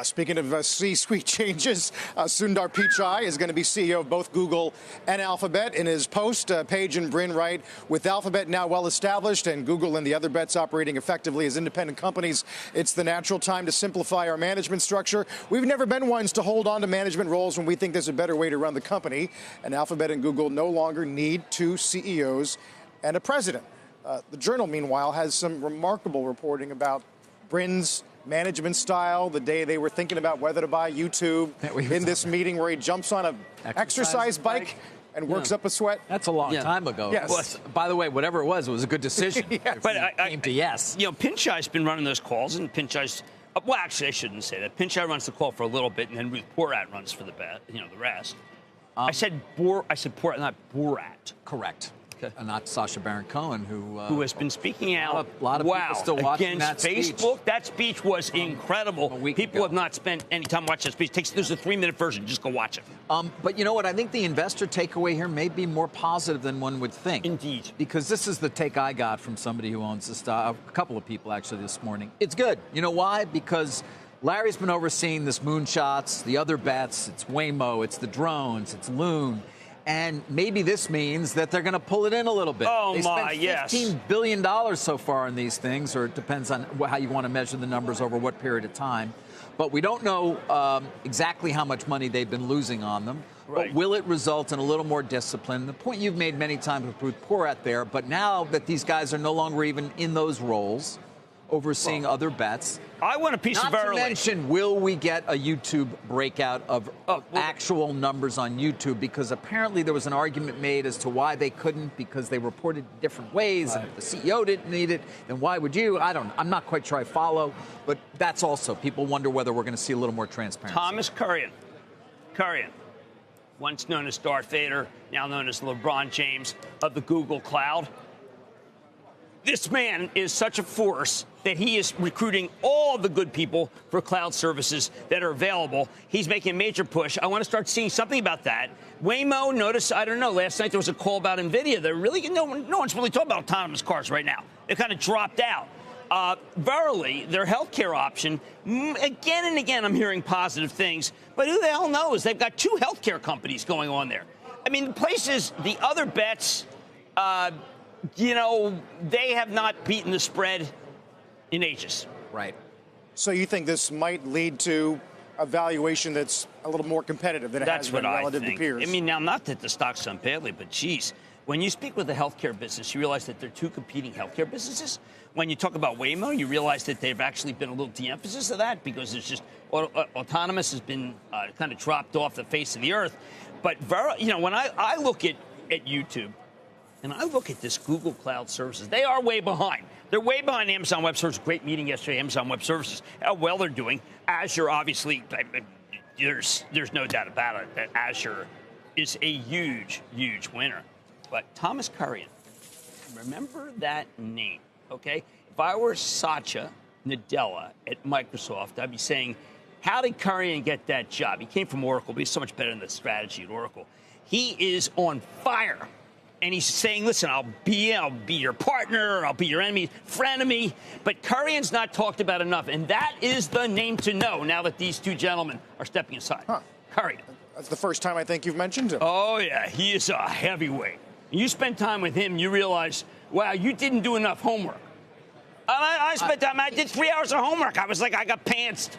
Speaking of C-suite changes, Sundar Pichai is going to be CEO of both Google and Alphabet. In his post, Page and Brin write, with Alphabet now well established and Google and the other bets operating effectively as independent companies, it's the natural time to simplify our management structure. We've never been ones to hold on to management roles when we think there's a better way to run the company. And Alphabet and Google no longer need two CEOs and a president. The Journal, meanwhile, has some remarkable reporting about Brin's management style the day they were thinking about whether to buy YouTube in this meeting where he jumps on an exercise bike and works up a sweat. That's a long time ago. Yes. Well, by the way, whatever it was a good decision. Yes. But I came to yes. You know, Pichai's been running those calls, and Pichai's, well, actually, I shouldn't say that. Pichai runs the call for a little bit, and then Ruth Porat runs for the rest. I said Porat, not Borat. Correct. Okay. Not Sacha Baron Cohen, who has been speaking out. A lot of people still watching against that Facebook. Speech. That speech was incredible. People have not spent any time watching that speech. There's a 3-minute version. Just go watch it. But you know what? I think the investor takeaway here may be more positive than one would think. Indeed. Because this is the take I got from somebody who owns the stock, a couple of people actually this morning. It's good. You know why? Because Larry's been overseeing this moonshots, the other bets. It's Waymo, it's the drones, it's Loon. And maybe this means that they're going to pull it in a little bit. Oh, my, yes. They spent $15 billion so far on these things, or it depends on how you want to measure the numbers over what period of time. But we don't know exactly how much money they've been losing on them. Right. But will it result in a little more discipline? The point you've made many times with Ruth Porat there, but now that these guys are no longer even in those roles, overseeing other bets. I want a piece of Not to mention, will we get a YouTube breakout of actual numbers on YouTube? Because apparently there was an argument made as to why they couldn't, because they reported different ways, and if the CEO didn't need it, then why would you? I'm not quite sure I follow, but that's also, people wonder whether we're going to see a little more transparency. Thomas Kurian, once known as Darth Vader, now known as LeBron James of the Google Cloud. This man is such a force that he is recruiting all the good people for cloud services that are available. He's making a major push. I want to start seeing something about that. Waymo, notice, I don't know, last night there was a call about NVIDIA. They're really, no one's really talking about autonomous cars right now. They kind of dropped out. Verily, their healthcare option, again and again, I'm hearing positive things, but who the hell knows? They've got 2 healthcare companies going on there. I mean, the places, the other bets, they have not beaten the spread in ages. Right. So you think this might lead to a valuation that's a little more competitive than it has been relative to peers? I mean, now, not that the stock's done badly, but geez, when you speak with the healthcare business, you realize that they're 2 competing healthcare businesses. When you talk about Waymo, you realize that they've actually been a little de-emphasis of that because it's just autonomous has been kind of dropped off the face of the earth. But, when I look at YouTube, and I look at this Google Cloud Services, they are way behind. They're way behind Amazon Web Services. Great meeting yesterday, Amazon Web Services, how well they're doing. Azure, obviously, there's no doubt about it that Azure is a huge, huge winner. But Thomas Kurian, remember that name, okay? If I were Satya Nadella at Microsoft, I'd be saying, how did Kurian get that job? He came from Oracle, but he's so much better than the strategy at Oracle. He is on fire. And he's saying, listen, I'll be your partner, I'll be your enemy, frenemy. But Kurian's not talked about enough. And that is the name to know now that these 2 gentlemen are stepping aside. Kurian. That's the first time I think you've mentioned him. Oh, yeah, he is a heavyweight. You spend time with him, you realize, wow, you didn't do enough homework. I spent time, I did 3 hours of homework. I was like, I got pantsed.